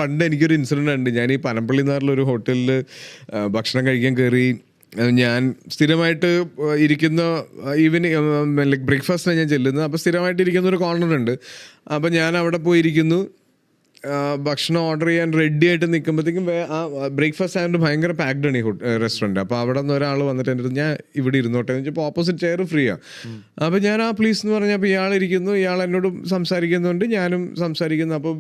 പണ്ട് എനിക്കൊരു ഇൻസിഡന്റ് ഉണ്ട്. ഞാൻ ഈ പനമ്പള്ളി നാറിലൊരു ഹോട്ടലിൽ ഭക്ഷണം കഴിക്കാൻ കയറി. ഞാൻ സ്ഥിരമായിട്ട് ഇരിക്കുന്ന ഈവനിങ് ലൈക്ക് ബ്രേക്ക്ഫാസ്റ്റിനാണ് ഞാൻ ചെല്ലുന്നത്. അപ്പോൾ സ്ഥിരമായിട്ട് ഇരിക്കുന്ന ഒരു കോർണർ ഉണ്ട്. അപ്പോൾ ഞാൻ അവിടെ പോയിരിക്കുന്നു. ഭക്ഷണം ഓർഡർ ചെയ്യാൻ റെഡി ആയിട്ട് നിൽക്കുമ്പോഴത്തേക്കും ബ്രേക്ക്ഫാസ്റ്റ് ആയതുകൊണ്ട് ഭയങ്കര പാക്ഡ് ആണ് ഈ റെസ്റ്റോറൻറ്റ്. അപ്പോൾ അവിടെ നിന്ന് ഒരാൾ വന്നിട്ട് എൻ്റെ അടുത്ത് ഞാൻ ഇവിടെ ഇരുന്നോട്ടെ എന്ന് വെച്ചപ്പോൾ ഓപ്പോസിറ്റ് ചെയർ ഫ്രീയാണ്. അപ്പോൾ ഞാൻ പ്ലീസ് എന്ന് പറഞ്ഞപ്പോൾ ഇയാൾ ഇരിക്കുന്നു. ഇയാൾ എന്നോട് സംസാരിക്കുന്നുണ്ട്, ഞാനും സംസാരിക്കുന്നു. അപ്പോൾ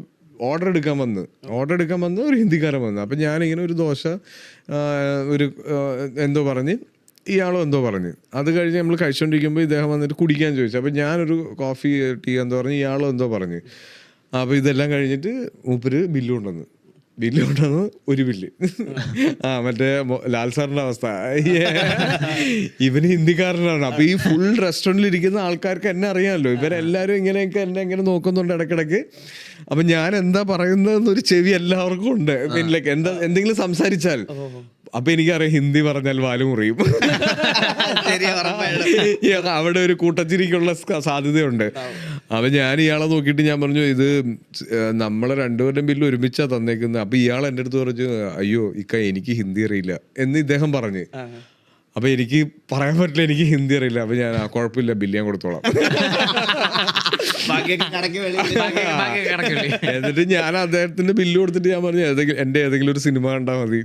ഓർഡർ എടുക്കാൻ വന്ന് ഒരു ഹിന്ദിക്കാരൻ വന്നു. അപ്പം ഞാനിങ്ങനെ ഒരു ദോശ ഒരു എന്തോ പറഞ്ഞ് ഇയാളും എന്തോ പറഞ്ഞ് അത് കഴിഞ്ഞ് നമ്മൾ കഴിച്ചുകൊണ്ടിരിക്കുമ്പോൾ ഇദ്ദേഹം വന്നിട്ട് കുടിക്കാൻ ചോദിച്ചു. അപ്പം ഞാനൊരു കോഫി ടീ എന്തോ പറഞ്ഞ് ഇയാളും എന്തോ പറഞ്ഞ്. അപ്പോൾ ഇതെല്ലാം കഴിഞ്ഞിട്ട് മൂപ്പര് ബില്ല് കൊണ്ടുവന്നു ഒരു ബില്ല്. മറ്റേ ലാൽ സാറിൻ്റെ അവസ്ഥ. ഇവന് ഹിന്ദിക്കാരനാണ്. അപ്പോൾ ഈ ഫുൾ റെസ്റ്റോറൻറ്റിൽ ഇരിക്കുന്ന ആൾക്കാർക്ക് എന്നെ അറിയാമല്ലോ. ഇവരെല്ലാവരും ഇങ്ങനെയൊക്കെ എന്നെ ഇങ്ങനെ നോക്കുന്നുണ്ട് ഇടയ്ക്കിടയ്ക്ക്. അപ്പം ഞാൻ എന്താ പറയുന്നതെന്നൊരു ചെവി എല്ലാവർക്കും ഉണ്ട്. പിന്നെ എന്തെങ്കിലും സംസാരിച്ചാൽ അപ്പം എനിക്കറിയാം ഹിന്ദി പറഞ്ഞാൽ വാല് മുറിയും. അവിടെ ഒരു കൂട്ടച്ചിരിക്കുള്ള സാധ്യതയുണ്ട്. അപ്പം ഞാൻ ഇയാളെ നോക്കിയിട്ട് ഞാൻ പറഞ്ഞു, ഇത് നമ്മളെ രണ്ടുപേരുടെയും ബില്ല് ഒരുമിച്ചാ തന്നേക്കുന്നത്. അപ്പം ഇയാൾ എൻ്റെ അടുത്ത് പറഞ്ഞു, അയ്യോ ഇക്ക എനിക്ക് ഹിന്ദി അറിയില്ല എന്ന് ഇദ്ദേഹം പറഞ്ഞ്. അപ്പം എനിക്ക് പറയാൻ പറ്റില്ല, എനിക്ക് ഹിന്ദി അറിയില്ല. അപ്പം ഞാൻ കുഴപ്പമില്ല, ബില്ല് ഞാൻ കൊടുത്തോളാം. എന്നിട്ട് ഞാൻ അദ്ദേഹത്തിന്റെ ബില്ല് കൊടുത്തിട്ട് ഞാൻ പറഞ്ഞു, എൻ്റെ ഏതെങ്കിലും ഒരു സിനിമ കണ്ടാൽ മതി.